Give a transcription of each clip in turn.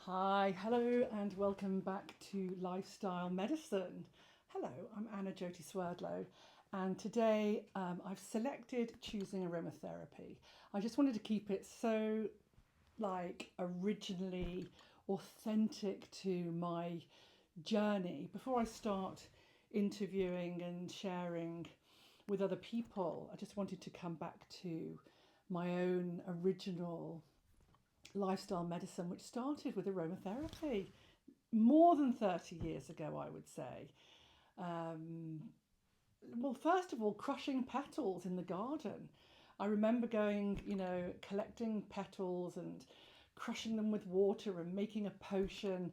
Hi, hello, and welcome back to Lifestyle Medicine. Hello, I'm Anna Jyoti Swerdlow, and today I've selected choosing aromatherapy. I just wanted to keep it so originally authentic to my journey before I start interviewing and sharing with other people. I just wanted to come back to my own original lifestyle medicine, which started with aromatherapy more than 30 years ago, I would say. Um, well, first of all, crushing petals in the garden. I remember going, collecting petals and crushing them with water and making a potion.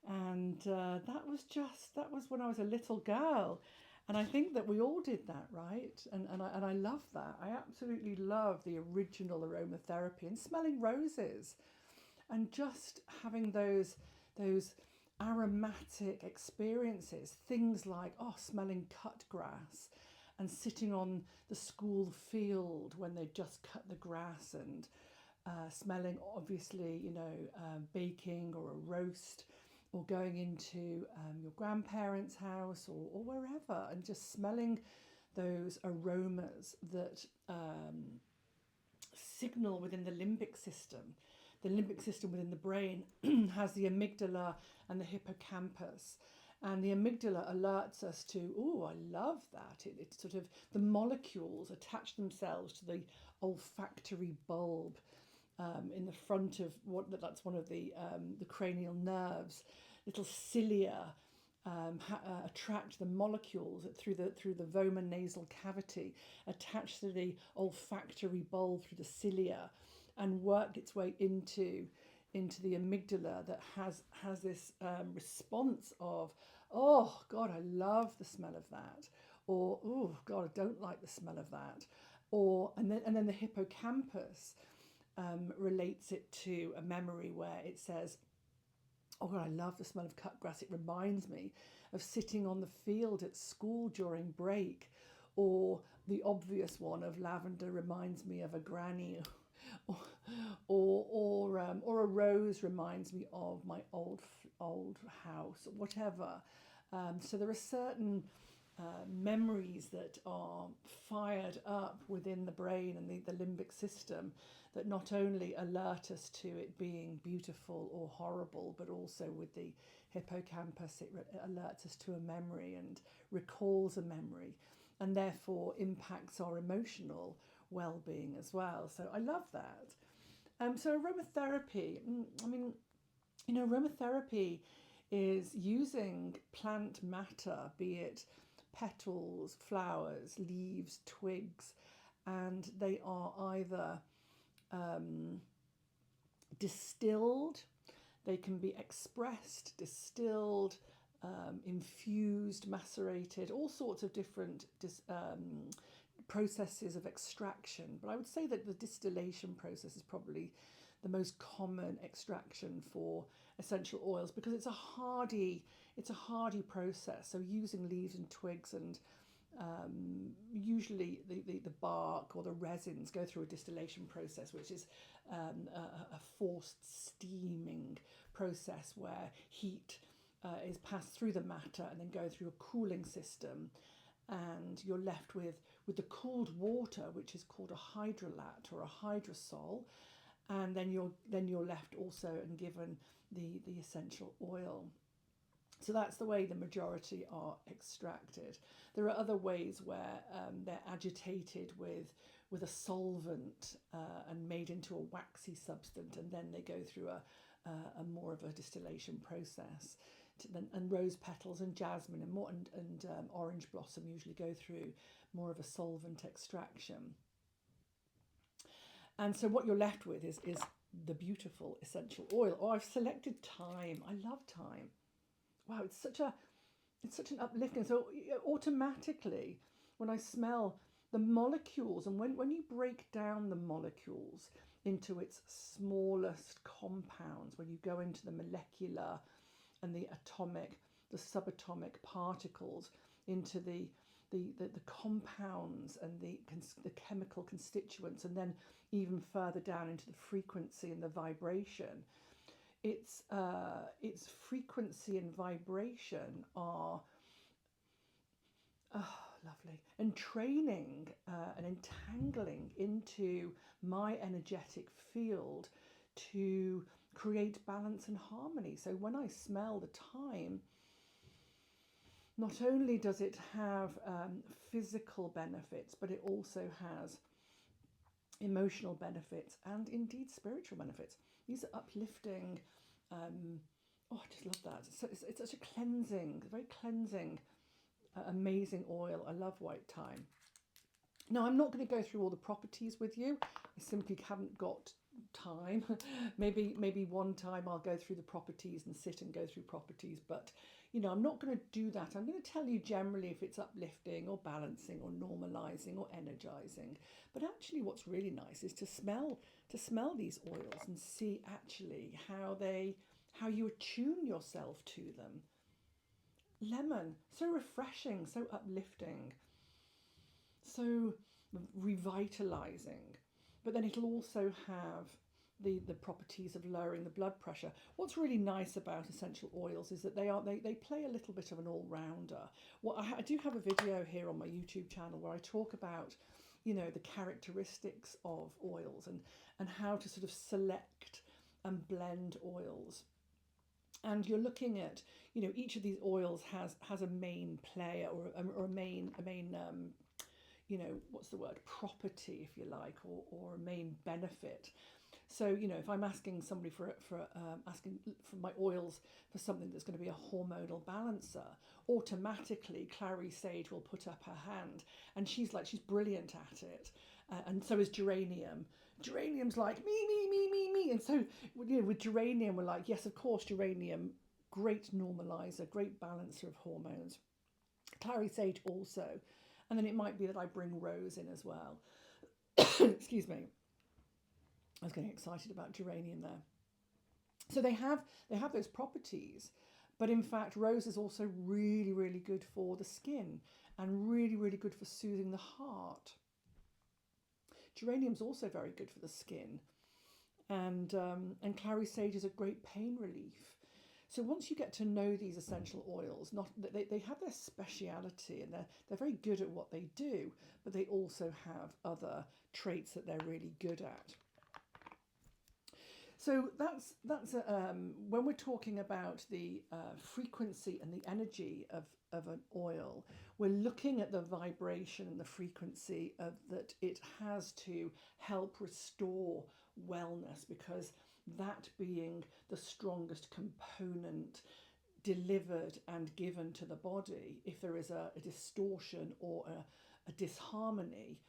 And that was when I was a little girl. And I think that we all did that, right? And I love that. I absolutely love the original aromatherapy and smelling roses and just having those aromatic experiences, things like smelling cut grass and sitting on the school field when they just cut the grass and smelling obviously baking or a roast, or going into your grandparents' house, or wherever, and just smelling those aromas that signal within the limbic system. The limbic system within the brain has the amygdala and the hippocampus. And the amygdala alerts us to, oh, I love that. It sort of, the molecules attach themselves to the olfactory bulb in the front of that's one of the cranial nerves. Little cilia attract the molecules through the vomer-nasal cavity, attach to the olfactory bulb through the cilia, and work its way into the amygdala that has this response of, oh God, I love the smell of that, or oh God, I don't like the smell of that, or and then the hippocampus relates it to a memory where it says, oh God, I love the smell of cut grass. It reminds me of sitting on the field at school during break. Or the obvious one of lavender reminds me of a granny. or or a rose reminds me of my old house, or whatever. So there are certain memories that are fired up within the brain and the limbic system that not only alert us to it being beautiful or horrible, but also with the hippocampus, it alerts us to a memory and recalls a memory, and therefore impacts our emotional well-being as well. So I love that. So aromatherapy, I mean, aromatherapy is using plant matter, be it petals, flowers, leaves, twigs, and they are either distilled, they can be expressed, distilled, infused, macerated, all sorts of different processes of extraction. But I would say that the distillation process is probably the most common extraction for essential oils, because it's a hardy process. So using leaves and twigs, and usually the bark or the resins go through a distillation process, which is a forced steaming process where heat is passed through the matter and then go through a cooling system, and you're left with the cooled water, which is called a hydrolat or a hydrosol, and then you're left also and given the essential oil. So that's the way the majority are extracted. There are other ways where they're agitated with a solvent and made into a waxy substance, and then they go through a more of a distillation process. And rose petals and jasmine and orange blossom usually go through more of a solvent extraction. And so what you're left with is the beautiful essential oil. Oh, I've selected thyme. I love thyme. Wow, it's such an uplifting. So automatically, when I smell the molecules, and when you break down the molecules into its smallest compounds, when you go into the molecular and the atomic, the subatomic particles, into the compounds and the chemical constituents, and then even further down into the frequency and the vibration, its frequency and vibration are lovely, and training and entangling into my energetic field to create balance and harmony. So when I smell the thyme, not only does it have physical benefits, but it also has emotional benefits and indeed spiritual benefits. These are uplifting. Oh, I just love that. It's such a cleansing, very cleansing, amazing oil. I love white thyme. Now, I'm not going to go through all the properties with you. I simply haven't got time. maybe one time I'll go through the properties and sit and go through properties, but I'm not going to do that. I'm going to tell you generally if it's uplifting or balancing or normalizing or energizing. But actually what's really nice is to smell these oils and see actually how you attune yourself to them. Lemon, so refreshing, so uplifting, so revitalizing, but then it'll also have the properties of lowering the blood pressure. What's really nice about essential oils is that they play a little bit of an all-rounder. I do have a video here on my YouTube channel where I talk about the characteristics of oils and how to sort of select and blend oils. And you're looking at each of these oils has a main player or a main what's the word, property, if you like, or a main benefit. So if I'm asking somebody for asking for my oils for something that's going to be a hormonal balancer, automatically Clary Sage will put up her hand, and she's brilliant at it, and so is geranium. Geranium's like me, and so with geranium we're like, yes, of course, geranium, great normalizer, great balancer of hormones. Clary Sage also. And then it might be that I bring rose in as well. Excuse me. I was getting excited about geranium there. So they have those properties, but in fact, rose is also really, really good for the skin and really, really good for soothing the heart. Geranium's also very good for the skin, and Clary Sage is a great pain relief. So once you get to know these essential oils, they have their speciality and they're very good at what they do, but they also have other traits that they're really good at. So that's when we're talking about the frequency and the energy of an oil, we're looking at the vibration and the frequency that it has to help restore wellness, because that being the strongest component delivered and given to the body, if there is a distortion or a disharmony,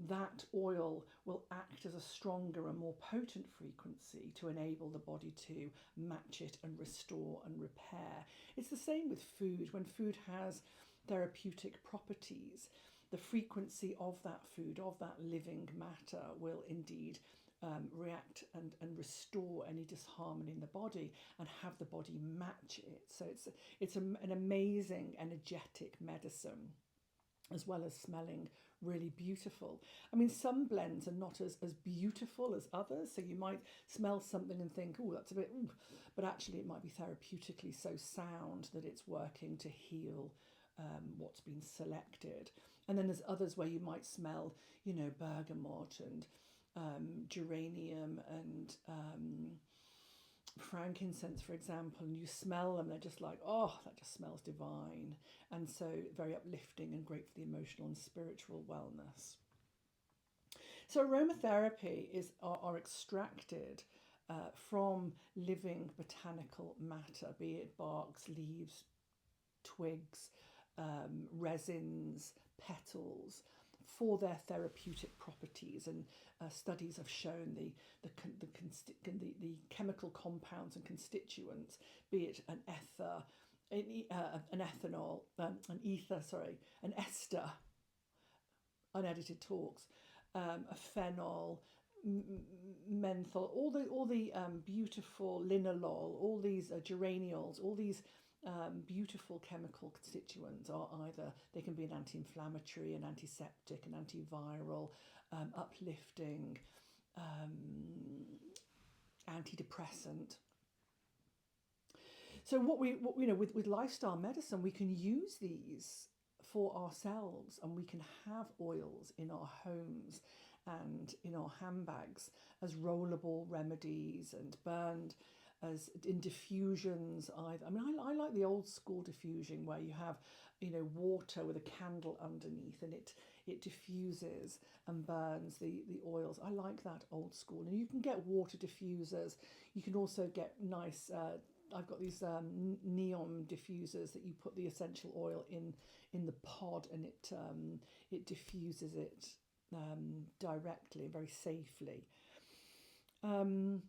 that oil will act as a stronger and more potent frequency to enable the body to match it and restore and repair. It's the same with food. When food has therapeutic properties, the frequency of that food, of that living matter, will indeed react and restore any disharmony in the body and have the body match it. So it's an amazing energetic medicine, as well as smelling really beautiful. I mean, some blends are not as beautiful as others, so you might smell something and think, oh, that's a bit, ooh, but actually it might be therapeutically so sound that it's working to heal what's been selected. And then there's others where you might smell, bergamot and geranium and frankincense, for example, and you smell them, they're just like, oh, that just smells divine, and so very uplifting and great for the emotional and spiritual wellness. So aromatherapy are extracted from living botanical matter, be it barks, leaves, twigs, resins, petals, for their therapeutic properties, and studies have shown the chemical compounds and constituents, be it an ethanol, an ether, an ester, Unedited talks, a phenol, menthol, all the beautiful linalool, all these geranials, all these beautiful chemical constituents are either, they can be an anti-inflammatory, an antiseptic, an antiviral, uplifting, antidepressant. So what with lifestyle medicine, we can use these for ourselves, and we can have oils in our homes and in our handbags as rollable remedies and burned as in diffusions either. I mean, I like the old school diffusion where you have, water with a candle underneath, and it diffuses and burns the oils. I like that old school. And you can get water diffusers. You can also get nice. I've got these neon diffusers that you put the essential oil in the pod, and it diffuses it directly, very safely. Um,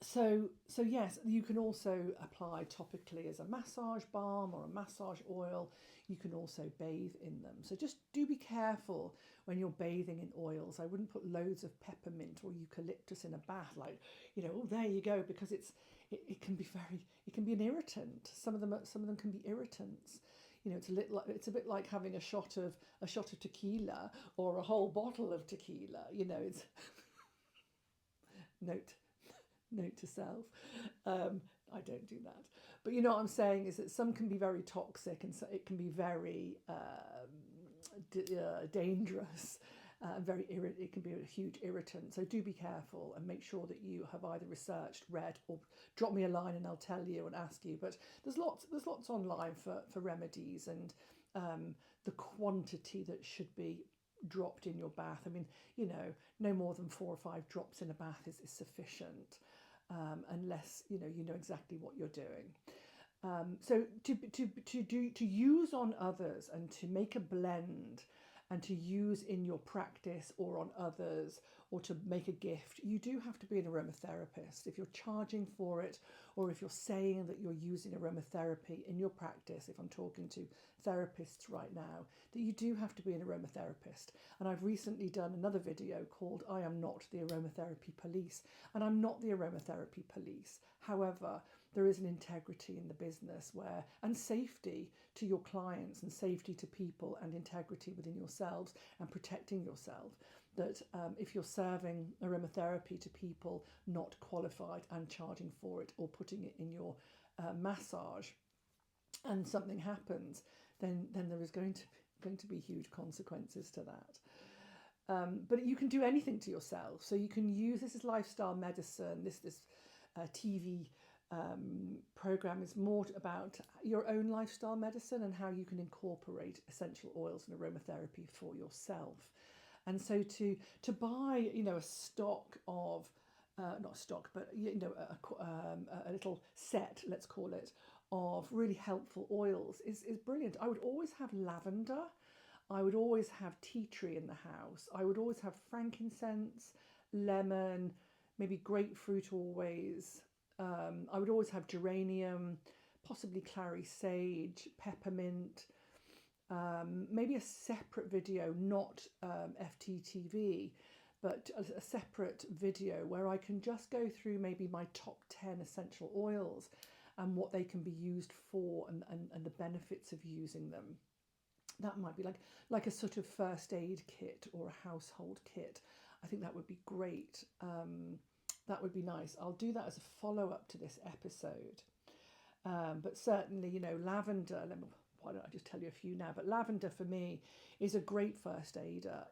so yes, you can also apply topically as a massage balm or a massage oil. You can also bathe in them. So just do be careful when you're bathing in oils. I wouldn't put loads of peppermint or eucalyptus in a bath, like, oh, there you go, because it can be an irritant. Some of them can be irritants. It's a bit like having a shot of tequila or a whole bottle of tequila. It's note note to self. I don't do that, but what I'm saying is that some can be very toxic, and so it can be very dangerous. It can be a huge irritant. So do be careful and make sure that you have either researched, read, or drop me a line and I'll tell you and ask you. But there's lots online for remedies, and the quantity that should be dropped in your bath. I mean, no more than 4 or 5 drops in a bath is sufficient, unless you know exactly what you're doing. So to use on others and to make a blend and to use in your practice or on others, or to make a gift, you do have to be an aromatherapist. If you're charging for it, or if you're saying that you're using aromatherapy in your practice, if I'm talking to therapists right now, that you do have to be an aromatherapist. And I've recently done another video called I Am Not the Aromatherapy Police, and I'm not the aromatherapy police. However, there is an integrity in the business and safety to your clients and safety to people and integrity within yourselves and protecting yourself, that if you're serving aromatherapy to people not qualified and charging for it, or putting it in your massage, and something happens, then there is going to be huge consequences to that. But you can do anything to yourself. So you can use this as lifestyle medicine. This TV program is more about your own lifestyle medicine and how you can incorporate essential oils and aromatherapy for yourself. And so to buy a stock of not stock, but a little set, let's call it, of really helpful oils is brilliant. I would always have lavender. I would always have tea tree in the house. I would always have frankincense, lemon, maybe grapefruit always. I would always have geranium, possibly clary sage, peppermint. Maybe a separate video, not FTTV, but a separate video where I can just go through maybe my top 10 essential oils and what they can be used for, and the benefits of using them. That might be like a sort of first aid kit or a household kit. I think that would be great. That would be nice. I'll do that as a follow-up to this episode. But certainly, lavender, why don't I just tell you a few now? But lavender for me is a great first aider.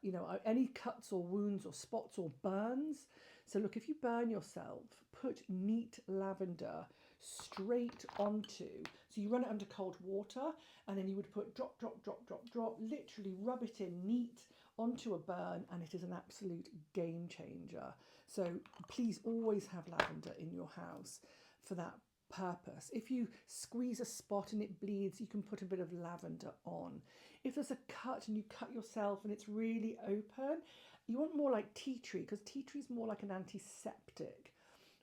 Any cuts or wounds or spots or burns. So look, if you burn yourself, put neat lavender straight onto. So you run it under cold water, and then you would put drop, drop, drop, drop, drop, literally rub it in neat onto a burn, and it is an absolute game changer. So please always have lavender in your house for that purpose. If you squeeze a spot and it bleeds, you can put a bit of lavender on. If there's a cut and you cut yourself and it's really open, you want more like tea tree, because tea tree is more like an antiseptic,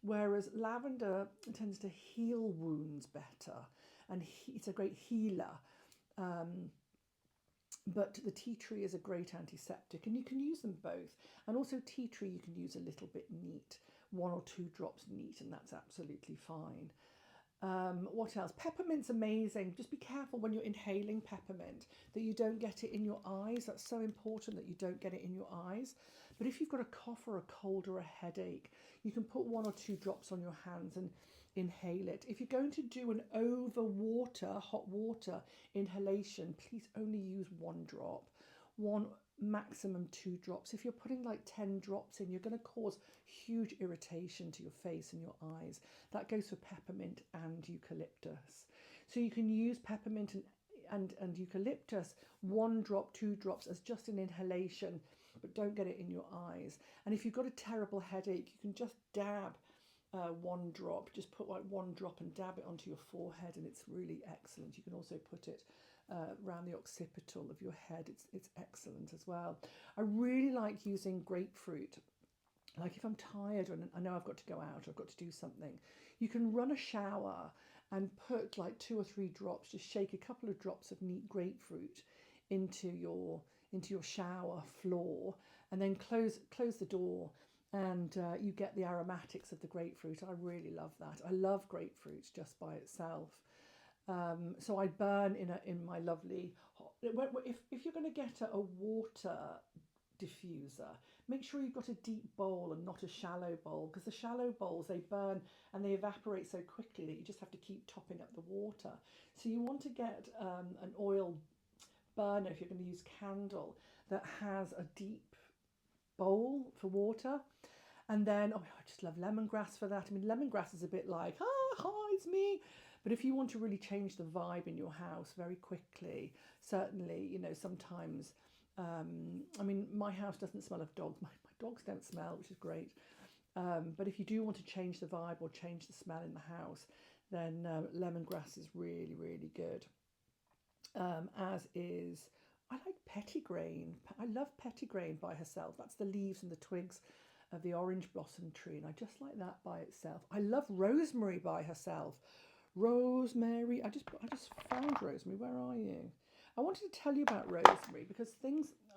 whereas lavender tends to heal wounds better, and it's a great healer. But the tea tree is a great antiseptic, and you can use them both. And also tea tree, you can use a little bit neat, 1 or 2 drops neat, and that's absolutely fine. What else? Peppermint's amazing. Just be careful when you're inhaling peppermint that you don't get it in your eyes. That's so important that you don't get it in your eyes, But if you've got a cough or a cold or a headache, you can put 1 or 2 drops on your hands and inhale it. If you're going to do an hot water inhalation, please only use 1 drop, one maximum 2 drops. If you're putting like 10 drops in, you're going to cause huge irritation to your face and your eyes. That goes for peppermint and eucalyptus. So you can use peppermint and eucalyptus, 1 drop, 2 drops as just an inhalation, but don't get it in your eyes. And if you've got a terrible headache, you can just dab 1 drop, just put like 1 drop and dab it onto your forehead, and it's really excellent. You can also put it around the occipital of your head. It's excellent as well. I really like using grapefruit. Like if I'm tired and I know I've got to go out, or I've got to do something, you can run a shower and put like 2 or 3 drops, just shake a couple of drops of neat grapefruit into your shower floor, and then close the door, and you get the aromatics of the grapefruit. I really love that. I love grapefruit just by itself. So I burn in my lovely. If you're going to get a water diffuser, make sure you've got a deep bowl and not a shallow bowl, because the shallow bowls, they burn and they evaporate so quickly that you just have to keep topping up the water. So you want to get an oil burner, if you're going to use candle, that has a deep bowl for water. And then I just love lemongrass for that. I mean, lemongrass is a bit like, hi, it's me. But if you want to really change the vibe in your house very quickly, certainly, sometimes, I mean, my house doesn't smell of dogs. My dogs don't smell, which is great. But if you do want to change the vibe or change the smell in the house, then lemongrass is really, really good. As is, I like pettigrain. I love pettigrain by herself. That's the leaves and the twigs of the orange blossom tree, and I just like that by itself. I love rosemary by herself. Rosemary, I just found rosemary. Where are you? I wanted to tell you about rosemary because I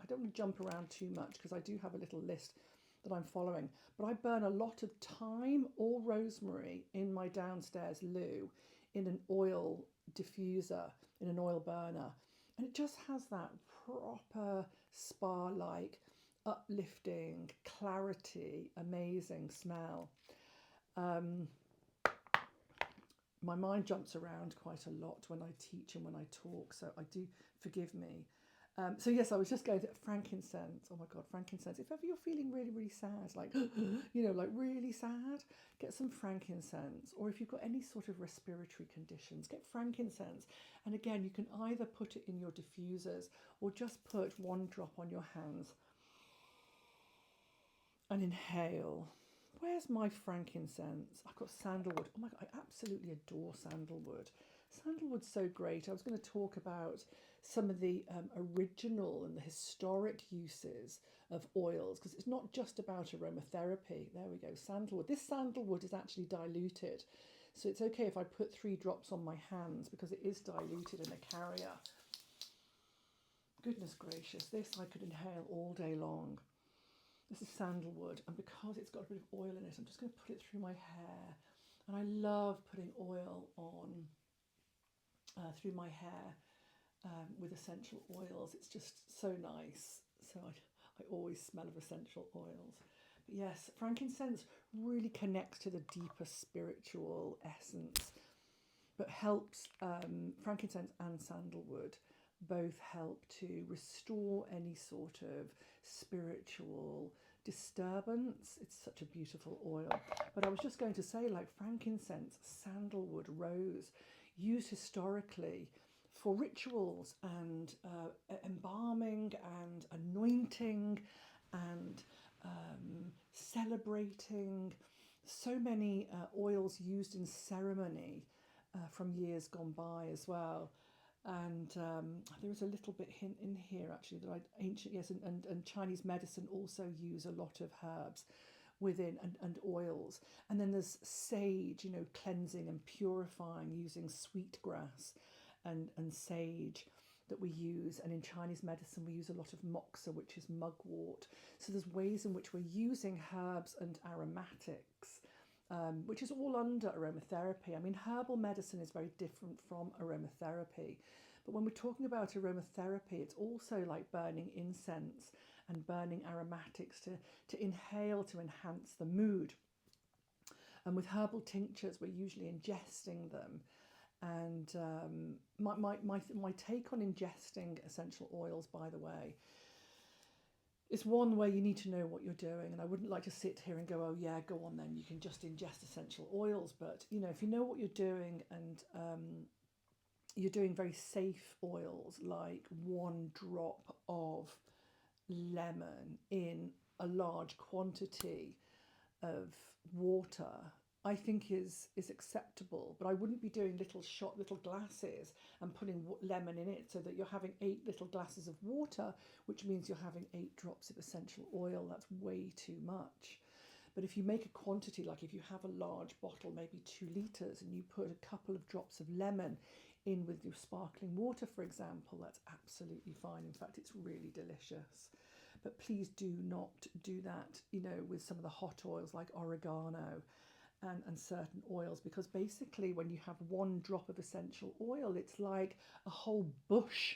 don't want to jump around too much because I do have a little list that I'm following, but I burn a lot of thyme or rosemary in my downstairs loo in an oil diffuser, in an oil burner, and it just has that proper spa-like, uplifting, clarity, amazing smell. My mind jumps around quite a lot when I teach and when I talk, so I do forgive me. So yes, I was just going to frankincense. Oh my God, frankincense. If ever you're feeling really, really sad, like, like really sad, get some frankincense. Or if you've got any sort of respiratory conditions, get frankincense. And again, you can either put it in your diffusers or just put 1 drop on your hands and inhale. Where's my frankincense? I've got sandalwood. Oh my God, I absolutely adore sandalwood. Sandalwood's so great. I was going to talk about some of the original and the historic uses of oils, because it's not just about aromatherapy. There we go, sandalwood. This sandalwood is actually diluted. So it's okay if I put 3 drops on my hands because it is diluted in a carrier. Goodness gracious, this I could inhale all day long. This is sandalwood, and because it's got a bit of oil in it, I'm just going to put it through my hair. And I love putting oil on through my hair with essential oils. It's just so nice. So I always smell of essential oils. But yes, frankincense really connects to the deeper spiritual essence, but helps, frankincense and sandalwood both help to restore any sort of spiritual disturbance. It's such a beautiful oil. But I was just going to say, like frankincense, sandalwood, rose, used historically for rituals and embalming and anointing and celebrating. So many oils used in ceremony from years gone by as well. And there is a little bit hint in here actually that ancient, yes, and Chinese medicine also use a lot of herbs within and oils. And then there's sage, cleansing and purifying using sweetgrass and sage that we use. And in Chinese medicine we use a lot of moxa, which is mugwort. So there's ways in which we're using herbs and aromatics, which is all under aromatherapy. I mean, herbal medicine is very different from aromatherapy. But when we're talking about aromatherapy, it's also like burning incense and burning aromatics to inhale to enhance the mood. And with herbal tinctures, we're usually ingesting them. And my take on ingesting essential oils, by the way, is one where you need to know what you're doing. And I wouldn't like to sit here and go, oh, yeah, go on then, you can just ingest essential oils. But, you know, if you know what you're doing and you're doing very safe oils, like 1 drop of lemon in a large quantity of water, I think is acceptable. But I wouldn't be doing little glasses and putting lemon in it so that you're having 8 little glasses of water, which means you're having 8 drops of essential oil. That's way too much. But if you make a quantity, like if you have a large bottle, maybe 2 litres, and you put a couple of drops of lemon in with your sparkling water, for example, that's absolutely fine. In fact, it's really delicious. But please do not do that, you know, with some of the hot oils like oregano and certain oils, because basically when you have 1 drop of essential oil, it's like a whole bush.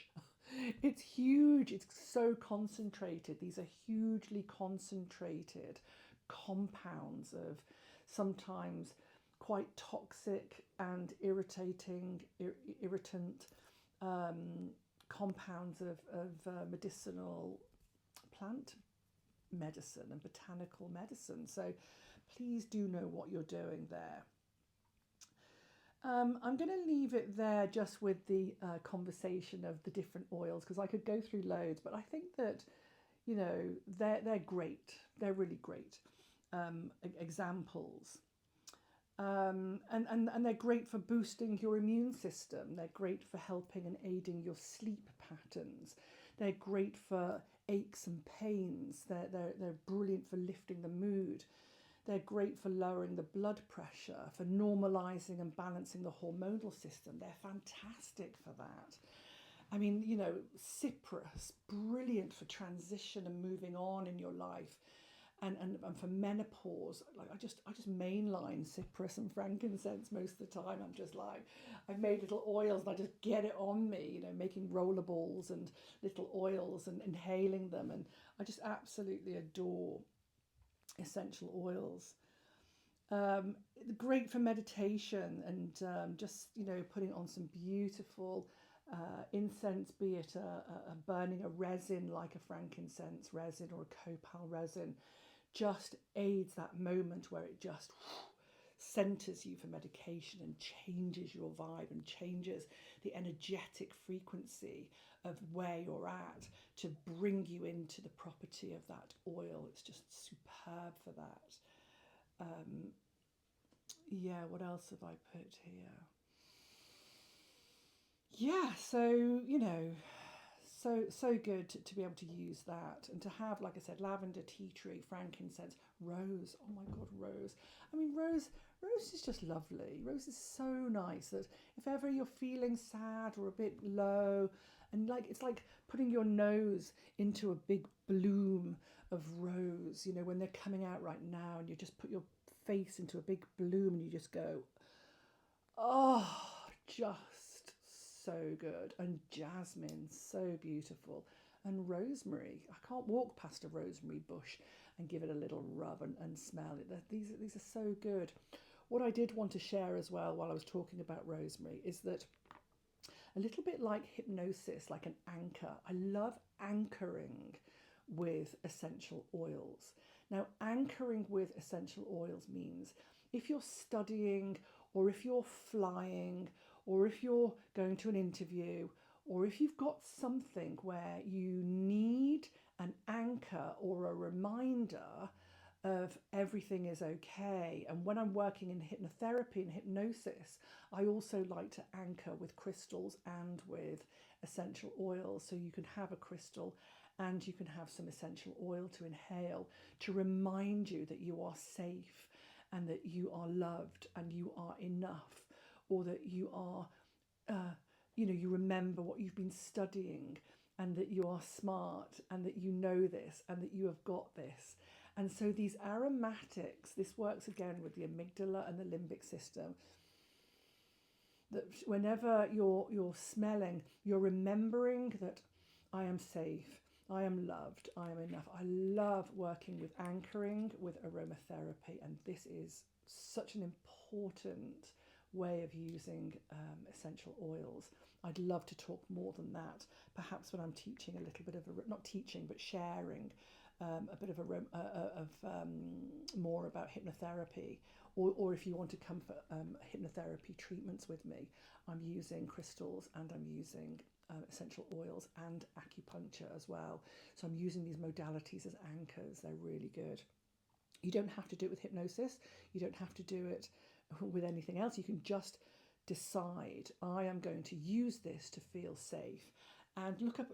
It's huge. It's so concentrated. These are hugely concentrated compounds of sometimes quite toxic and irritant compounds of medicinal plant medicine and botanical medicine. So please do know what you're doing there. I'm going to leave it there just with the conversation of the different oils, because I could go through loads, but I think that, you know, they're great. They're really great examples. And they're great for boosting your immune system. They're great for helping and aiding your sleep patterns. They're great for aches and pains. They're brilliant for lifting the mood. They're great for lowering the blood pressure, for normalizing and balancing the hormonal system. They're fantastic for that. I mean, you know, cypress, brilliant for transition and moving on in your life. And for menopause, like I just mainline cypress and frankincense most of the time. I'm just like, I've made little oils and I just get it on me, you know, making roller balls and little oils and inhaling them. And I just absolutely adore essential oils. Great for meditation and just, you know, putting on some beautiful incense, be it burning a resin like a frankincense resin or a copal resin, just aids that moment where it just centers you for medication and changes your vibe and changes the energetic frequency of where you're at to bring you into the property of that oil. It's just superb for that. Yeah, what else have I put here? Yeah, so, you know, so good to be able to use that and to have, like I said, lavender, tea tree, frankincense, rose. Oh my God, rose. I mean, rose is just lovely. Rose is so nice that if ever you're feeling sad or a bit low, and like it's like putting your nose into a big bloom of rose, you know, when they're coming out right now, and you just put your face into a big bloom and you just go, oh, just so good. And jasmine, so beautiful. And rosemary, I can't walk past a rosemary bush and give it a little rub and smell it. These are so good. What I did want to share as well while I was talking about rosemary is that a little bit like hypnosis, like an anchor, I love anchoring with essential oils. Now, anchoring with essential oils means if you're studying or if you're flying or if you're going to an interview, or if you've got something where you need an anchor or a reminder of everything is okay. And when I'm working in hypnotherapy and hypnosis, I also like to anchor with crystals and with essential oils. So you can have a crystal and you can have some essential oil to inhale to remind you that you are safe and that you are loved and you are enough, or that you are, you remember what you've been studying and that you are smart and that you know this and that you have got this. And so these aromatics, this works again with the amygdala and the limbic system, that whenever you're smelling, you're remembering that I am safe, I am loved. I am enough. I love working with anchoring with aromatherapy, and this is such an important way of using essential oils. I'd love to talk more than that. Perhaps when I'm teaching a little bit of not teaching but sharing a bit of more about hypnotherapy, or if you want to come for hypnotherapy treatments with me, I'm using crystals and I'm using essential oils and acupuncture as well. So I'm using these modalities as anchors. They're really good. You don't have to do it with hypnosis. You don't have to do it with anything else. You can just decide, I am going to use this to feel safe, and look up.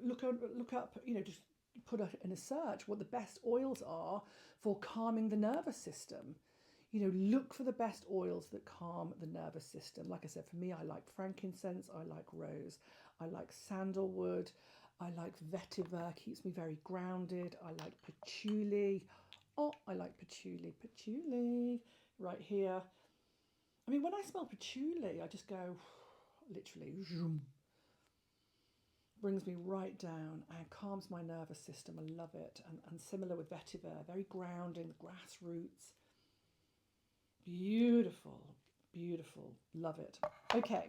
Just put in a search what the best oils are for calming the nervous system. Look for the best oils that calm the nervous system. Like I said, for me, I like frankincense, I like rose, I like sandalwood, I like vetiver, keeps me very grounded. I like patchouli. Oh, I like patchouli, right here. I mean, when I smell patchouli, I just go, literally, zoom, brings me right down and calms my nervous system. I love it. And similar with vetiver, very grounding, the grass roots. Beautiful, beautiful, love it. Okay,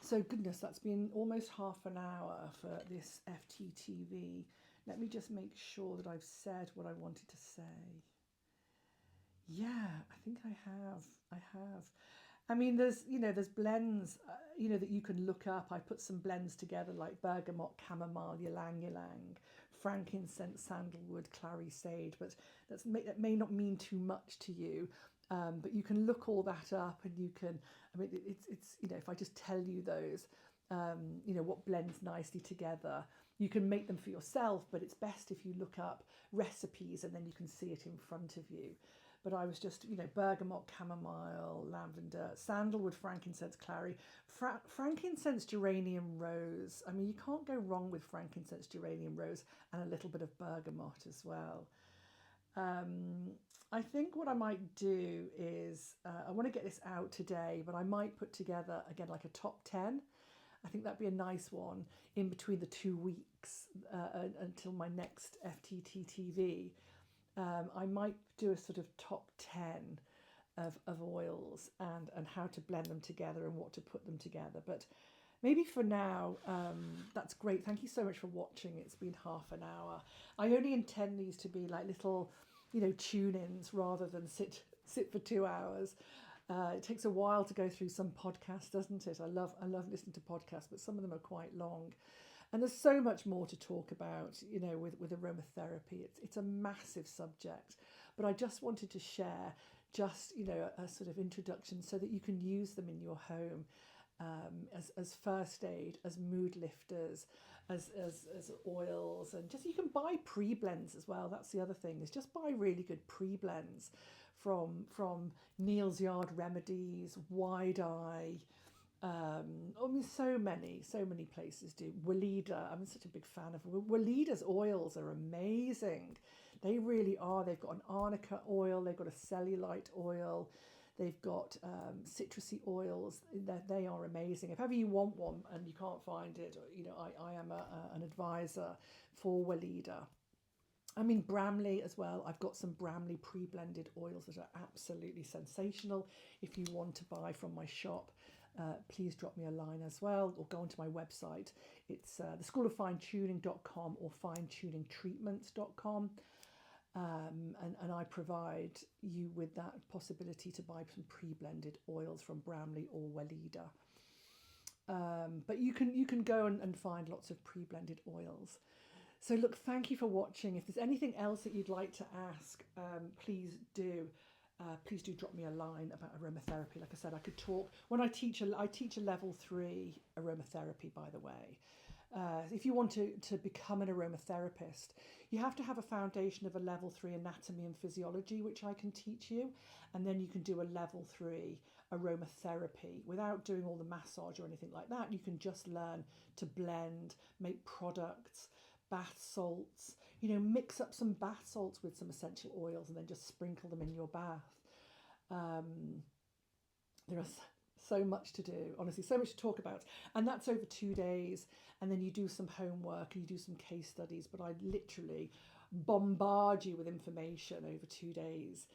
so goodness, that's been almost half an hour for this FTTV. Let me just make sure that I've said what I wanted to say. Yeah, I think I have. I mean, there's blends, that you can look up. I put some blends together like bergamot, chamomile, ylang ylang, frankincense, sandalwood, clary sage. But that may not mean too much to you. But you can look all that up, and you can. I mean, it's if I just tell you those, what blends nicely together. You can make them for yourself, but it's best if you look up recipes and then you can see it in front of you. But I was just, bergamot, chamomile, lavender, sandalwood, frankincense, clary, frankincense, geranium, rose. I mean, you can't go wrong with frankincense, geranium, rose, and a little bit of bergamot as well. I think what I might do is, I want to get this out today, but I might put together, again, like a top 10. I think that'd be a nice one in between the 2 weeks until my next FTTTV. I might do a sort of top 10 of oils and how to blend them together and what to put them together. But maybe for now, that's great. Thank you so much for watching. It's been half an hour. I only intend these to be like little, tune-ins rather than sit for 2 hours. It takes a while to go through some podcasts, doesn't it? I love listening to podcasts, but some of them are quite long. And there's so much more to talk about, with aromatherapy. It's a massive subject, but I just wanted to share just, a sort of introduction so that you can use them in your home as first aid, as mood lifters, as oils, and just you can buy pre-blends as well. That's the other thing, is just buy really good pre-blends from Neal's Yard Remedies, Wide Eye. I mean, so many places do. Weleda, I'm such a big fan of Weleda's oils. Are amazing. They really are. They've got an arnica oil. They've got a cellulite oil. They've got citrusy oils. They are amazing. If ever you want one and you can't find it, I am an advisor for Weleda. I mean, Bramley as well. I've got some Bramley pre-blended oils that are absolutely sensational. If you want to buy from my shop, please drop me a line as well, or go onto my website. It's theschooloffinetuning.com or finetuningtreatments.com. And I provide you with that possibility to buy some pre-blended oils from Bramley or Weleda. But you can go and find lots of pre-blended oils. So look, thank you for watching. If there's anything else that you'd like to ask, please do. Please do drop me a line about aromatherapy. Like I said, I could talk when I teach a level 3 aromatherapy, by the way. If you want to become an aromatherapist, you have to have a foundation of a level 3 anatomy and physiology, which I can teach you, and then you can do a level 3 aromatherapy without doing all the massage or anything like that. You can just learn to blend, make products, bath salts, mix up some bath salts with some essential oils and then just sprinkle them in your bath. There are so much to do, honestly, so much to talk about. And that's over 2 days. And then you do some homework and you do some case studies. But I literally bombard you with information over 2 days.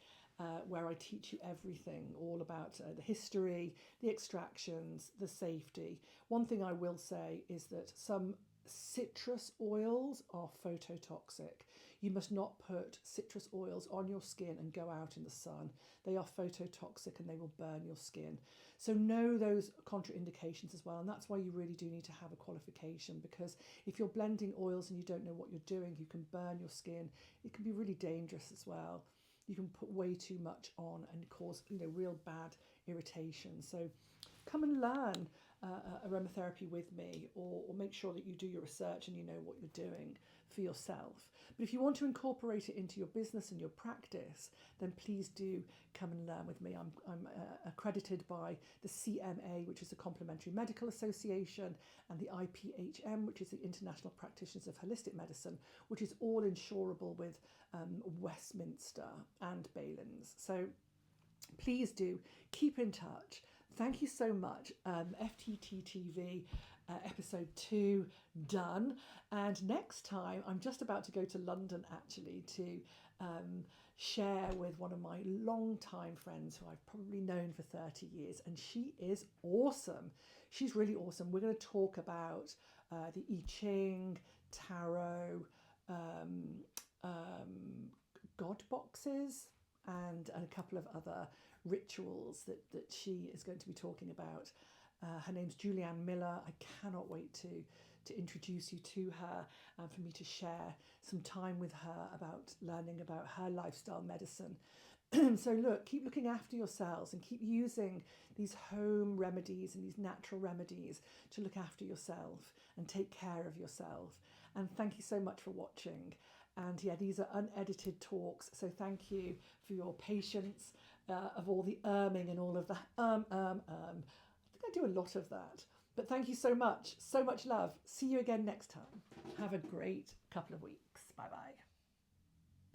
Where I teach you everything all about the history, the extractions, the safety. One thing I will say is that some citrus oils are phototoxic. You must not put citrus oils on your skin and go out in the sun. They are phototoxic and they will burn your skin. So know those contraindications as well. And that's why you really do need to have a qualification, because if you're blending oils and you don't know what you're doing, you can burn your skin. It can be really dangerous as well. You can put way too much on and cause, real bad irritation. So come and learn aromatherapy with me, or make sure that you do your research and you know what you're doing for yourself. But if you want to incorporate it into your business and your practice, then please do come and learn with me. I'm accredited by the CMA, which is the Complementary Medical Association, and the IPHM, which is the International Practitioners of Holistic Medicine, which is all insurable with Westminster and Baylands. So please do keep in touch. Thank you so much. FTT TV episode 2 done. And next time, I'm just about to go to London actually to share with one of my long-time friends who I've probably known for 30 years. And she is awesome. She's really awesome. We're going to talk about the I Ching, tarot, God boxes, and a couple of other rituals that she is going to be talking about. Her name's Julianne Miller. I cannot wait to introduce you to her and for me to share some time with her about learning about her lifestyle medicine. So look, keep looking after yourselves and keep using these home remedies and these natural remedies to look after yourself and take care of yourself. And thank you so much for watching. And yeah, these are unedited talks. So thank you for your patience of all the and all of that. I think I do a lot of that. But thank you so much. So much love. See you again next time. Have a great couple of weeks. Bye-bye.